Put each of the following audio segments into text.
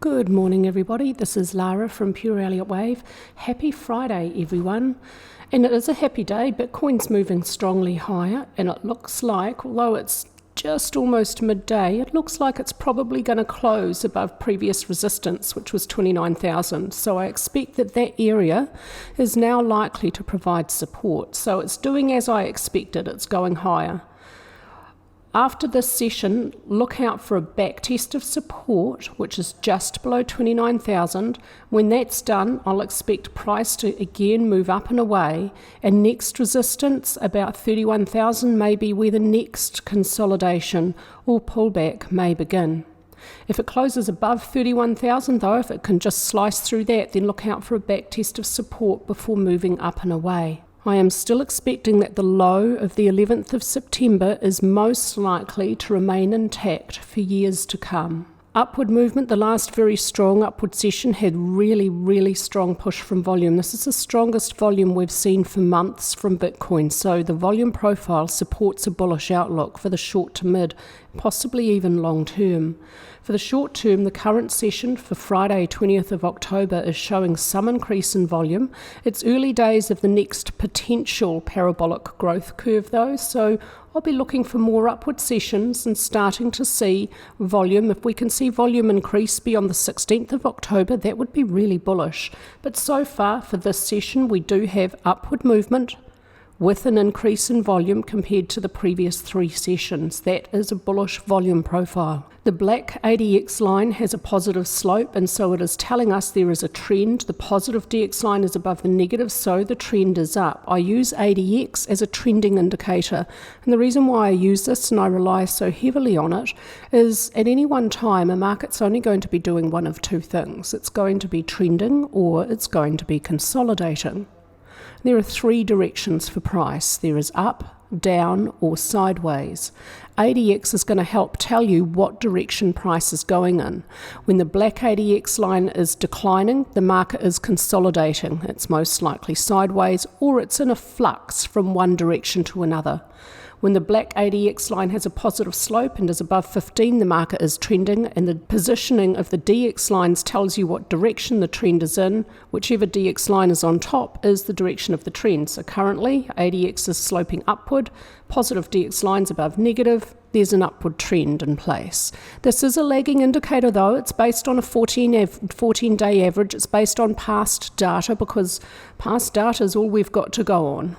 Good morning everybody, this is Lara from Pure Elliott Wave. Happy Friday everyone. And it is a happy day. Bitcoin's moving strongly higher and it looks like, although it's just almost midday, it looks like it's probably going to close above previous resistance, which was 29,000. So I expect that that area is now likely to provide support. So it's doing as I expected, it's going higher. After this session, look out for a back test of support, which is just below 29,000. When that's done, I'll expect price to again move up and away, and next resistance, about 31,000, may be where the next consolidation or pullback may begin. If it closes above 31,000 though, if it can just slice through that, then look out for a back test of support before moving up and away. I am still expecting that the low of the 11th of September is most likely to remain intact for years to come. Upward movement, the last very strong upward session had really strong push from volume. This is the strongest volume we've seen for months from Bitcoin. So the volume profile supports a bullish outlook for the short to mid, possibly even long term. For the short term, the current session for Friday 20th of October is showing some increase in volume. It's early days of the next potential parabolic growth curve though, so I'll be looking for more upward sessions and starting to see volume. If we can see volume increase beyond the 16th of October, that would be really bullish. But so far for this session, we do have upward movement with an increase in volume compared to the previous three sessions. That is a bullish volume profile. The black ADX line has a positive slope, and so it is telling us there is a trend. The positive DX line is above the negative, so the trend is up. I use ADX as a trending indicator, and the reason why I use this and I rely so heavily on it is at any one time a market's only going to be doing one of two things. It's going to be trending or it's going to be consolidating. There are three directions for price. There is up, down, or sideways. ADX is going to help tell you what direction price is going in. When the black ADX line is declining, the market is consolidating. It's most likely sideways, or it's in a flux from one direction to another. When the black ADX line has a positive slope and is above 15, the market is trending, and the positioning of the DX lines tells you what direction the trend is in. Whichever DX line is on top is the direction of the trend. So currently, ADX is sloping upward, positive DX lines above negative, there's an upward trend in place. This is a lagging indicator though. It's based on a 14-day average. It's based on past data because past data is all we've got to go on.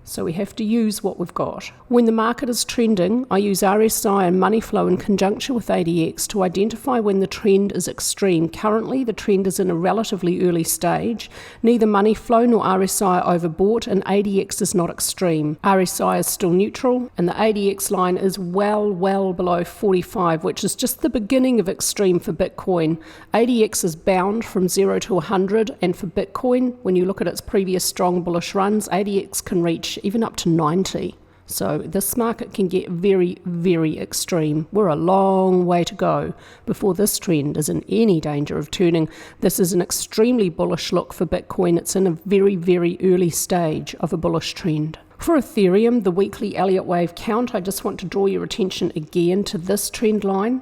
So we have to use what we've got. When the market is trending, I use RSI and money flow in conjunction with ADX to identify when the trend is extreme. Currently, the trend is in a relatively early stage. Neither money flow nor RSI are overbought, and ADX is not extreme. RSI is still neutral, and the ADX line is well below 45, which is just the beginning of extreme for Bitcoin. ADX is bound from 0 to 100, and for Bitcoin, when you look at its previous strong bullish runs, ADX can reach even up to 90. So this market can get very extreme. We're a long way to go before this trend is in any danger of turning. This is an extremely bullish look for Bitcoin. It's in a very early stage of a bullish trend. For Ethereum, the weekly Elliott Wave count, I just want to draw your attention again to this trend line.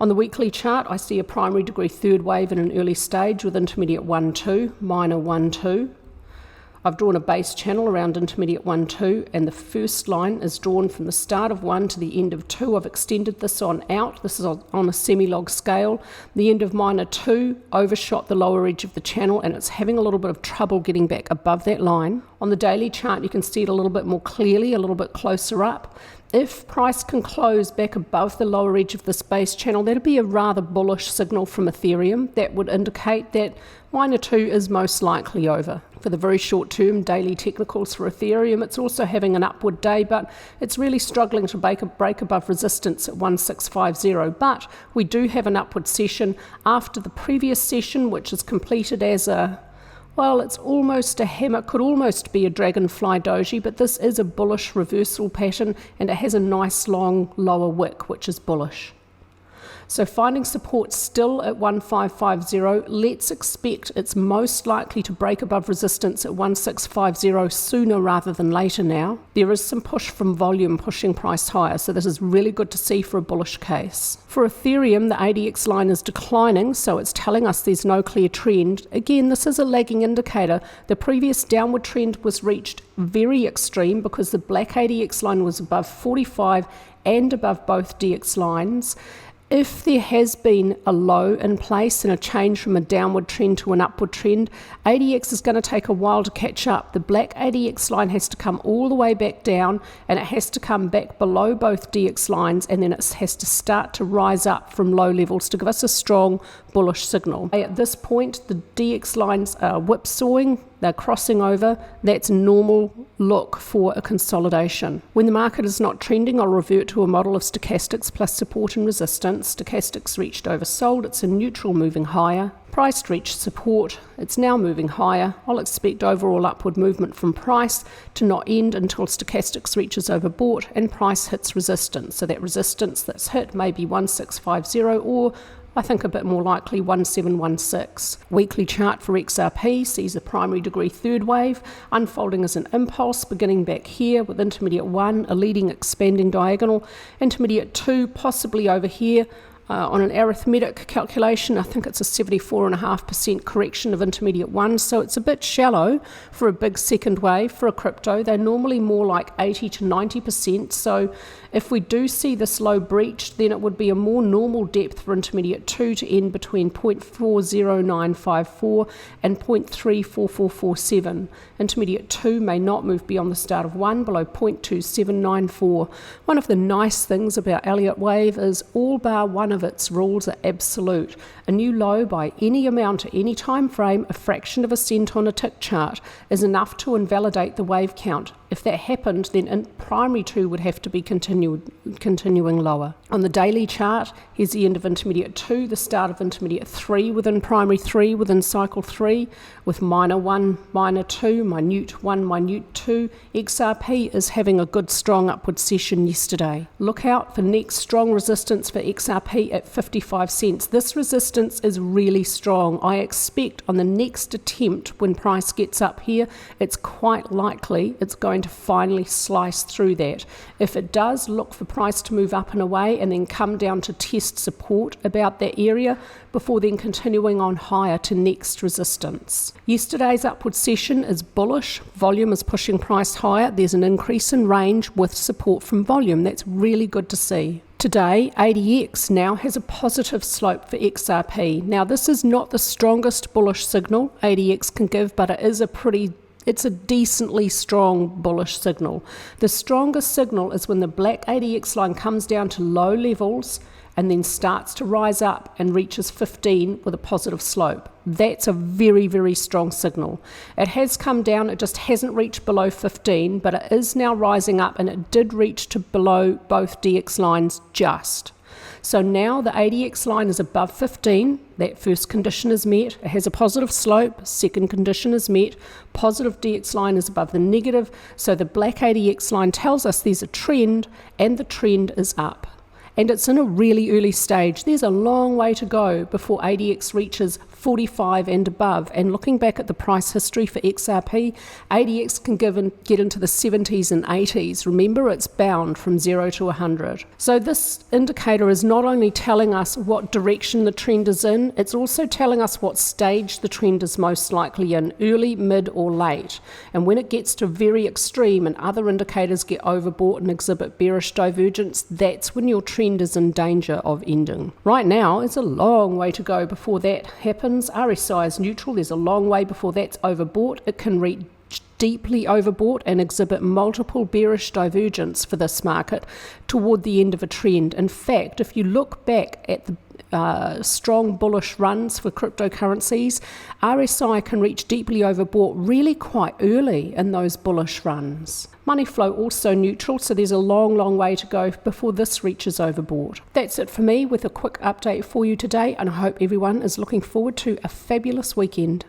On the weekly chart, I see a primary degree third wave in an early stage with intermediate 1-2, minor 1-2. I've drawn a base channel around intermediate 1-2, and the first line is drawn from the start of 1 to the end of 2. I've extended this on out. This is on a semi-log scale. The end of minor 2 overshot the lower edge of the channel, and it's having a little bit of trouble getting back above that line. On the daily chart, you can see it a little bit more clearly, a little bit closer up. If price can close back above the lower edge of this base channel, that'll be a rather bullish signal from Ethereum. That would indicate that minor 2 is most likely over. For the very short term, daily technicals for Ethereum, it's also having an upward day, but it's really struggling to break above resistance at 1650. But we do have an upward session after the previous session, which is completed as a, well, it's almost a hammer, could almost be a dragonfly doji, but this is a bullish reversal pattern, and it has a nice long lower wick, which is bullish. So finding support still at 1550. Let's expect it's most likely to break above resistance at 1650 sooner rather than later now. There is some push from volume pushing price higher, so this is really good to see for a bullish case. For Ethereum, the ADX line is declining, so it's telling us there's no clear trend. Again, this is a lagging indicator. The previous downward trend was reached very extreme because the black ADX line was above 45 and above both DX lines. If there has been a low in place and a change from a downward trend to an upward trend, ADX is going to take a while to catch up. The black ADX line has to come all the way back down, and it has to come back below both DX lines, and then it has to start to rise up from low levels to give us a strong bullish signal. At this point, the DX lines are whipsawing, they're crossing over. That's normal look for a consolidation. When the market is not trending, I'll revert to a model of stochastics plus support and resistance. Stochastics reached oversold, it's a neutral moving higher. Price reached support, it's now moving higher. I'll expect overall upward movement from price to not end until stochastics reaches overbought and price hits resistance. So that resistance that's hit may be 1650 or I think a bit more likely 1716. Weekly chart for XRP sees a primary degree third wave unfolding as an impulse beginning back here with intermediate 1, a leading expanding diagonal, intermediate 2 possibly over here. On an arithmetic calculation, I think it's a 74.5% correction of intermediate 1, so it's a bit shallow for a big second wave for a crypto. They're normally more like 80 to 90%, so if we do see this low breach, then it would be a more normal depth for intermediate 2 to end between 0.40954 and 0.34447. Intermediate 2 may not move beyond the start of 1 below 0.2794. One of the nice things about Elliott Wave is all bar one of its rules are absolute. A new low by any amount at any time frame, a fraction of a cent on a tick chart, is enough to invalidate the wave count. If that happened, then primary 2 would have to be continuing lower. On the daily chart, here's the end of intermediate 2, the start of intermediate 3 within primary 3 within cycle 3, with minor 1, minor 2, minute 1, minute 2. XRP is having a good strong upward session yesterday. Look out for next strong resistance for XRP at 55 cents. This resistance is really strong. I expect on the next attempt when price gets up here, it's quite likely it's going to finally slice through that. If it does, look for price to move up and away and then come down to test support about that area before then continuing on higher to next resistance. Yesterday's upward session is bullish. Volume is pushing price higher. There's an increase in range with support from volume. That's really good to see. Today, ADX now has a positive slope for XRP. Now, this is not the strongest bullish signal ADX can give, but it's a decently strong bullish signal. The strongest signal is when the black ADX line comes down to low levels and then starts to rise up and reaches 15 with a positive slope. That's a very, very strong signal. It has come down, it just hasn't reached below 15, but it is now rising up and it did reach to below both DX lines just. So now the ADX line is above 15, that first condition is met, it has a positive slope, second condition is met, positive DX line is above the negative, so the black ADX line tells us there's a trend and the trend is up. And it's in a really early stage. There's a long way to go before ADX reaches 45 and above. And looking back at the price history for XRP, ADX can get into the 70s and 80s. Remember, it's bound from 0 to 100. So this indicator is not only telling us what direction the trend is in, it's also telling us what stage the trend is most likely in, early, mid, or late. And when it gets to very extreme and other indicators get overbought and exhibit bearish divergence, that's when your trend is in danger of ending. Right now, it's a long way to go before that happens. RSI is neutral. There's a long way before that's overbought. It can reach deeply overbought and exhibit multiple bearish divergence for this market toward the end of a trend. In fact, if you look back at the strong bullish runs for cryptocurrencies, RSI can reach deeply overbought really quite early in those bullish runs. Money flow also neutral, so there's a long way to go before this reaches overbought. That's it for me with a quick update for you today, and I hope everyone is looking forward to a fabulous weekend.